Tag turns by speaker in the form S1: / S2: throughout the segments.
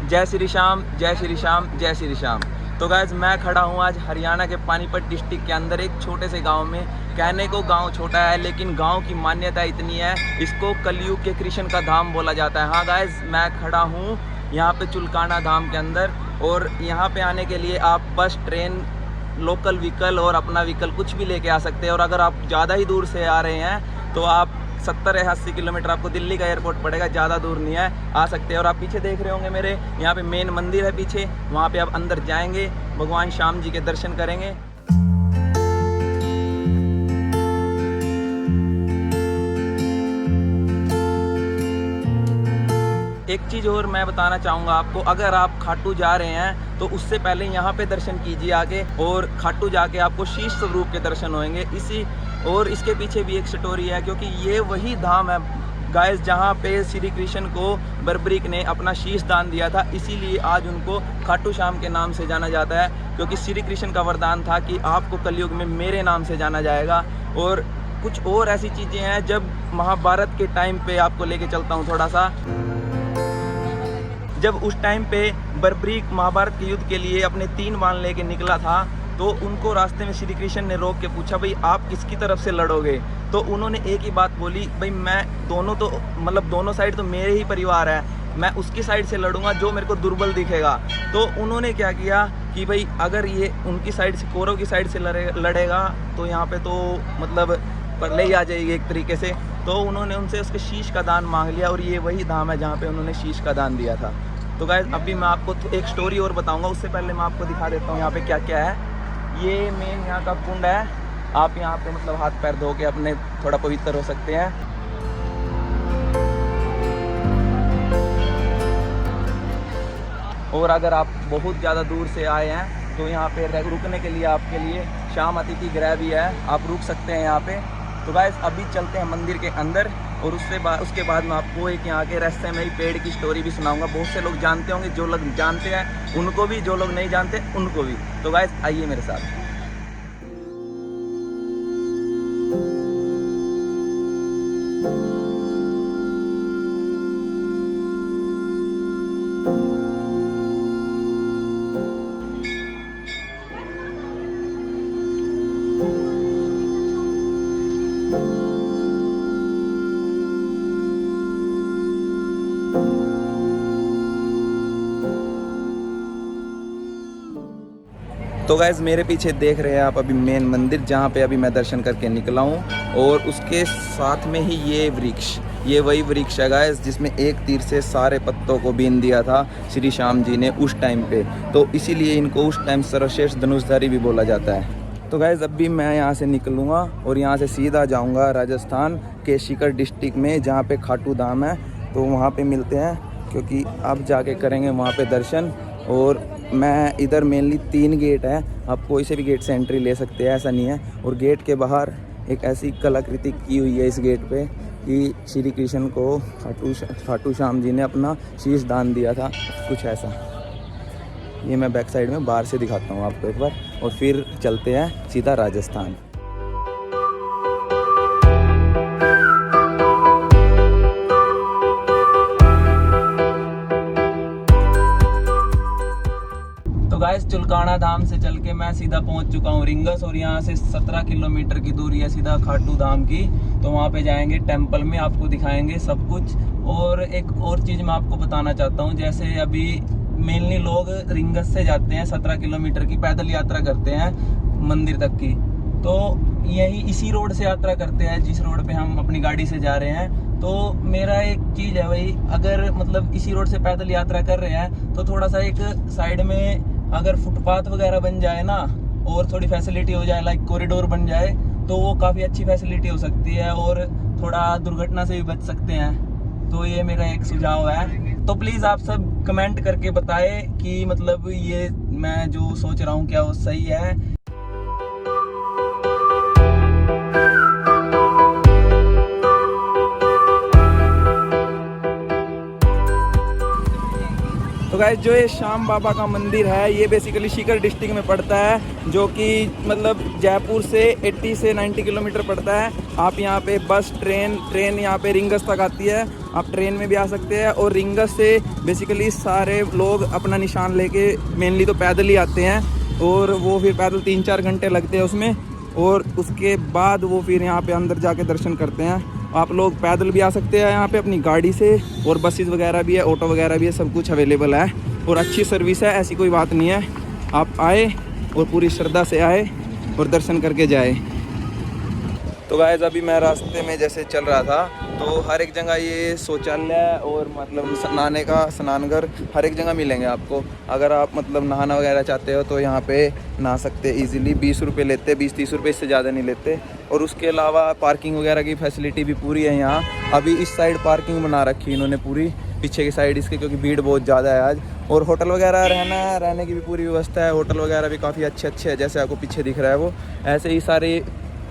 S1: जय श्री श्याम, जय श्री श्याम, जय श्री श्याम। तो गाइस मैं खड़ा हूँ आज हरियाणा के पानीपत डिस्ट्रिक्ट के अंदर एक छोटे से गांव में। कहने को गांव छोटा है लेकिन गांव की मान्यता इतनी है, इसको कलयुग के कृष्ण का धाम बोला जाता है। हाँ गाइस, मैं खड़ा हूँ यहाँ पे चुलकाना धाम के अंदर, और यहाँ पे आने के लिए आप बस, ट्रेन, लोकल व्हीकल और अपना व्हीकल कुछ भी लेके आ सकते हैं। और अगर आप ज़्यादा ही दूर से आ रहे हैं तो आप 70 या 80 किलोमीटर आपको दिल्ली का एयरपोर्ट पड़ेगा, ज़्यादा दूर नहीं है, आ सकते हैं। और आप पीछे देख रहे होंगे मेरे, यहाँ पे मेन मंदिर है पीछे, वहाँ पे आप अंदर जाएंगे, भगवान श्याम जी के दर्शन करेंगे। एक चीज़ और मैं बताना चाहूँगा आपको, अगर आप खाटू जा रहे हैं तो उससे पहले यहाँ पे दर्शन कीजिए आके, और खाटू जाके आपको शीश स्वरूप के दर्शन होंगे। और इसके पीछे भी एक स्टोरी है, क्योंकि ये वही धाम है गाइस जहाँ पे श्री कृष्ण को बर्बरीक ने अपना शीश दान दिया था, इसीलिए आज उनको खाटू श्याम के नाम से जाना जाता है, क्योंकि श्री कृष्ण का वरदान था कि आपको कलयुग में मेरे नाम से जाना जाएगा। और कुछ और ऐसी चीज़ें हैं, जब महाभारत के टाइम पे आपको लेके चलता हूँ थोड़ा सा। जब उस टाइम पे बर्बरीक महाभारत के युद्ध के लिए अपने 3 बाण लेके निकला था, तो उनको रास्ते में श्री कृष्ण ने रोक के पूछा, भाई आप किसकी तरफ से लड़ोगे? तो उन्होंने एक ही बात बोली, भाई मैं दोनों साइड तो मेरे ही परिवार है, मैं उसकी साइड से लड़ूंगा जो मेरे को दुर्बल दिखेगा। तो उन्होंने क्या किया कि भाई अगर ये उनकी साइड से, कौरव की साइड से लड़ेगा तो यहाँ पे तो मतलब परले ही आ जाएगी एक तरीके से। तो उन्होंने उनसे उसके शीश का दान मांग लिया, और ये वही धाम है जहाँ पे उन्होंने शीश का दान दिया था। तो गाइस अभी मैं आपको एक स्टोरी और बताऊंगा, उससे पहले मैं आपको दिखा देता हूँ यहाँ पे क्या क्या है। ये मेन यहाँ का कुंड है, आप यहाँ पे मतलब हाथ पैर धो के अपने थोड़ा पवित्र हो सकते हैं। और अगर आप बहुत ज़्यादा दूर से आए हैं तो यहाँ पे रुकने के लिए आपके लिए श्याम अतिथि गृह भी है, आप रुक सकते हैं यहाँ पे। तो गाइस अभी चलते हैं मंदिर के अंदर, और उसके बाद मैं आपको एक यहाँ के रास्ते में ही पेड़ की स्टोरी भी सुनाऊंगा। बहुत से लोग जानते होंगे, जो लोग जानते हैं उनको भी, जो लोग नहीं जानते उनको भी। तो गाइस आइए मेरे साथ। तो गाइज़ मेरे पीछे देख रहे हैं आप अभी मेन मंदिर, जहाँ पे अभी मैं दर्शन करके निकला हूँ, और उसके साथ में ही ये वृक्ष, ये वही वृक्ष है गाइज़ जिसमें एक तीर से सारे पत्तों को बीन दिया था श्री श्याम जी ने उस टाइम पे। तो इसीलिए इनको उस टाइम सर्वश्रेष्ठ धनुषधारी भी बोला जाता है। तो गाइज़ अभी मैं यहाँ से निकलूँगा और यहाँ से सीधा जाऊँगा राजस्थान के सीकर डिस्ट्रिक्ट में, जहाँ पे खाटू धाम है। तो वहाँ पे मिलते हैं, क्योंकि अब जाके करेंगे वहाँ पे दर्शन। और मैं इधर मेनली 3 गेट है, आप कोई से भी गेट से एंट्री ले सकते हैं, ऐसा नहीं है। और गेट के बाहर एक ऐसी कलाकृति की हुई है इस गेट पे कि श्री कृष्ण को खाटू श्याम जी ने अपना शीश दान दिया था, कुछ ऐसा। ये मैं बैक साइड में बाहर से दिखाता हूँ आपको एक बार, और फिर चलते हैं सीधा राजस्थान। तो गाइस चुलकाना धाम से चल के मैं सीधा पहुंच चुका हूं रिंगस, और यहाँ से 17 किलोमीटर की दूरी है सीधा खाटू धाम की। तो वहाँ पे जाएंगे, टेंपल में आपको दिखाएंगे सब कुछ। और एक और चीज़ मैं आपको बताना चाहता हूँ, जैसे अभी मेनली लोग रिंगस से जाते हैं, 17 किलोमीटर की पैदल यात्रा करते हैं मंदिर तक की। तो यही इसी रोड से यात्रा करते हैं जिस रोड पे हम अपनी गाड़ी से जा रहे हैं। तो मेरा एक चीज़ है भाई, अगर मतलब इसी रोड से पैदल यात्रा कर रहे हैं तो थोड़ा सा एक साइड में अगर फुटपाथ वगैरह बन जाए ना, और थोड़ी फैसिलिटी हो जाए, लाइक कॉरिडोर बन जाए, तो वो काफ़ी अच्छी फैसिलिटी हो सकती है, और थोड़ा दुर्घटना से भी बच सकते हैं। तो ये मेरा एक सुझाव है। तो प्लीज़ आप सब कमेंट करके बताएं कि मतलब ये मैं जो सोच रहा हूँ क्या वो सही है। तो गाइस जो ये श्याम बाबा का मंदिर है, ये बेसिकली सीकर डिस्ट्रिक्ट में पड़ता है, जो कि मतलब जयपुर से 80 से 90 किलोमीटर पड़ता है। आप यहाँ पे बस, ट्रेन यहाँ पे रिंगस तक आती है, आप ट्रेन में भी आ सकते हैं। और रिंगस से बेसिकली सारे लोग अपना निशान लेके मेनली तो पैदल ही आते हैं, और वो फिर पैदल 3-4 घंटे लगते हैं उसमें, और उसके बाद वो फिर यहाँ पे अंदर जाके दर्शन करते हैं। आप लोग पैदल भी आ सकते हैं यहाँ पे अपनी गाड़ी से, और बसेस वगैरह भी है, ऑटो वगैरह भी है, सब कुछ अवेलेबल है और अच्छी सर्विस है, ऐसी कोई बात नहीं है। आप आए और पूरी श्रद्धा से आए और दर्शन करके जाए। तो गाइस अभी मैं रास्ते में जैसे चल रहा था तो हर एक जगह ये शौचालय और मतलब नहाने का स्नानघर हर एक जगह मिलेंगे आपको। अगर आप मतलब नहाना वगैरह चाहते हो तो यहाँ पे नहा सकते इजीली। 20 रुपये लेते, 20-30 रुपये, इससे ज़्यादा नहीं लेते। और उसके अलावा पार्किंग वगैरह की फैसिलिटी भी पूरी है यहाँ। अभी इस साइड पार्किंग बना रखी है इन्होंने पूरी, पीछे की साइड इसके, क्योंकि भीड़ बहुत ज़्यादा है आज। और होटल वगैरह रहने की भी पूरी व्यवस्था है। होटल वगैरह भी काफ़ी अच्छे हैं, जैसे आपको पीछे दिख रहा है वो। ऐसे ही सारे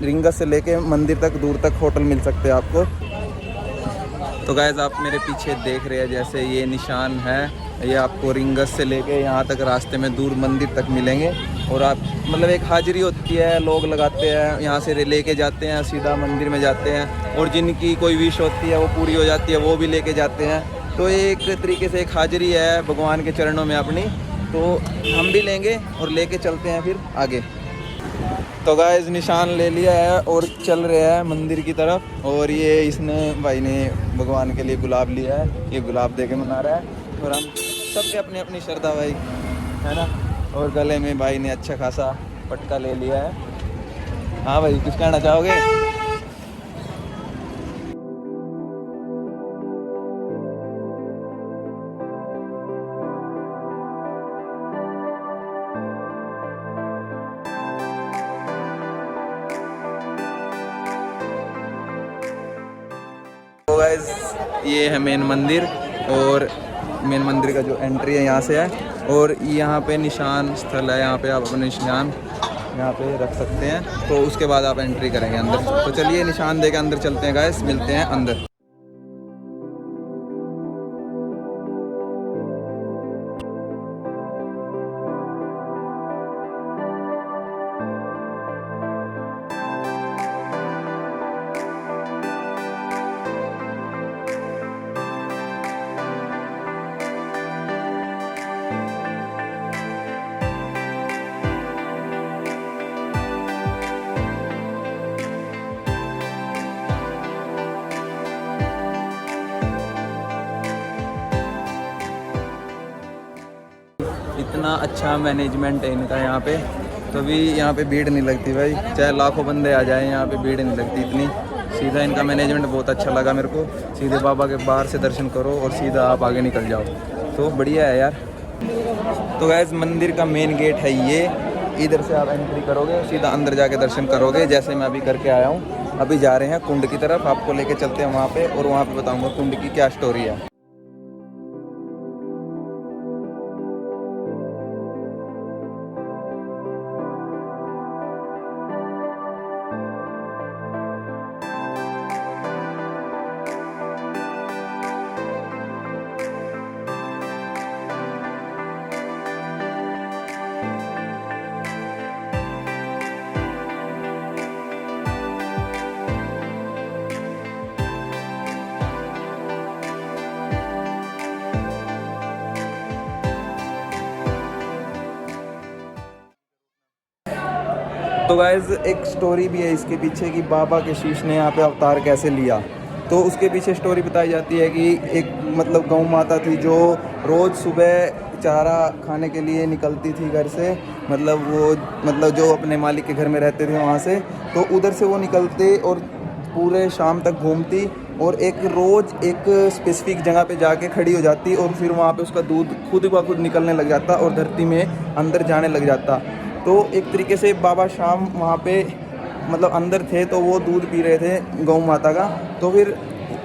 S1: रिंगस से लेके मंदिर तक दूर तक होटल मिल सकते हैं आपको। तो गाइस आप मेरे पीछे देख रहे हैं जैसे ये निशान है, ये आपको रिंगस से लेके यहाँ तक रास्ते में दूर मंदिर तक मिलेंगे। और आप मतलब एक हाजिरी होती है, लोग लगाते हैं, यहाँ से लेके जाते हैं, सीधा मंदिर में जाते हैं। और जिनकी कोई विश होती है वो पूरी हो जाती है, वो भी लेके जाते हैं। तो एक तरीके से एक हाजिरी है भगवान के चरणों में अपनी, तो हम भी लेंगे और लेके चलते हैं फिर आगे। तो गाइस निशान ले लिया है और चल रहे हैं मंदिर की तरफ। और ये इसने भाई ने भगवान के लिए गुलाब लिया है, ये गुलाब दे के मना रहा है। और हम सबके अपनी अपनी श्रद्धा भाई है ना। और गले में भाई ने अच्छा खासा पटका ले लिया है। हाँ भाई कुछ कहना चाहोगे? तो गाइस ये है मेन मंदिर, और मेन मंदिर का जो एंट्री है यहाँ से है। और यहाँ पे निशान स्थल है, यहाँ पे आप अपने निशान यहाँ पे रख सकते हैं। तो उसके बाद आप एंट्री करेंगे अंदर। तो चलिए निशान दे के अंदर चलते हैं गाइस, मिलते हैं अंदर। इतना अच्छा मैनेजमेंट है इनका यहाँ पे, तभी यहाँ पे भीड़ नहीं लगती भाई। चाहे लाखों बंदे आ जाएं, यहाँ पे भीड़ नहीं लगती इतनी। सीधा इनका मैनेजमेंट बहुत अच्छा लगा मेरे को। सीधे बाबा के बाहर से दर्शन करो और सीधा आप आगे निकल जाओ, तो बढ़िया है यार। तो गाइस मंदिर का मेन गेट है ये, इधर से आप एंट्री करोगे, सीधा अंदर जाके दर्शन करोगे, जैसे मैं अभी करके आया हूँ। अभी जा रहे हैं कुंड की तरफ, आपको लेके चलते हैं वहाँ पे, और वहाँ पे बताऊँगा कुंड की क्या स्टोरी है। तो गाइज़ एक स्टोरी भी है इसके पीछे कि बाबा के शीश ने यहाँ पे अवतार कैसे लिया। तो उसके पीछे स्टोरी बताई जाती है कि एक मतलब गौ माता थी जो रोज़ सुबह चारा खाने के लिए निकलती थी घर से, मतलब जो अपने मालिक के घर में रहते थे वहाँ से। तो उधर से वो निकलते और पूरे शाम तक घूमती, और एक रोज़ एक स्पेसिफिक जगह पे जाके खड़ी हो जाती, और फिर वहाँ पे उसका दूध खुद ब खुद निकलने लग जाता और धरती में अंदर जाने लग जाता। तो एक तरीके से बाबा शाम वहाँ पे मतलब अंदर थे, तो वो दूध पी रहे थे गौ माता का। तो फिर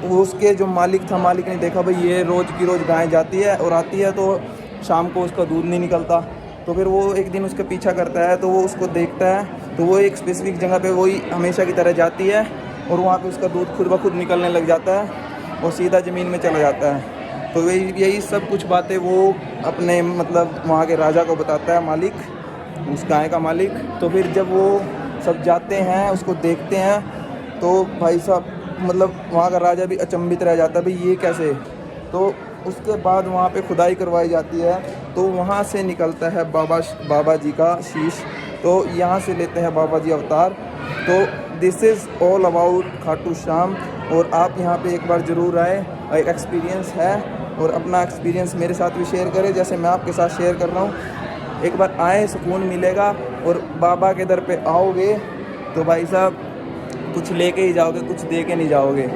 S1: वो उसके जो मालिक था, मालिक ने देखा भाई ये रोज़ की रोज़ गाय जाती है और आती है, तो शाम को उसका दूध नहीं निकलता। तो फिर वो एक दिन उसका पीछा करता है, तो वो उसको देखता है, तो वो एक स्पेसिफिक जगह पे वही हमेशा की तरह जाती है, और वहाँ पे उसका दूध खुद ब खुद निकलने लग जाता है और सीधा ज़मीन में चला जाता है। तो यही सब कुछ बातें वो अपने मतलब वहाँ के राजा को बताता है, मालिक, उस गाय का मालिक। तो फिर जब वो सब जाते हैं उसको देखते हैं, तो भाई साहब मतलब वहाँ का राजा भी अचंभित रह जाता है, भाई ये कैसे। तो उसके बाद वहाँ पे खुदाई करवाई जाती है, तो वहाँ से निकलता है बाबा जी का शीश। तो यहाँ से लेते हैं बाबा जी अवतार। तो this is all about Khatu Shyam, और आप यहाँ पे एक बार ज़रूर आए। एक एक्सपीरियंस है, और अपना एक्सपीरियंस मेरे साथ भी शेयर करें जैसे मैं आपके साथ शेयर कर रहा हूँ। एक बार आए, सुकून मिलेगा। और बाबा के दर पे आओगे तो भाई साहब कुछ लेके ही जाओगे, कुछ दे के नहीं जाओगे।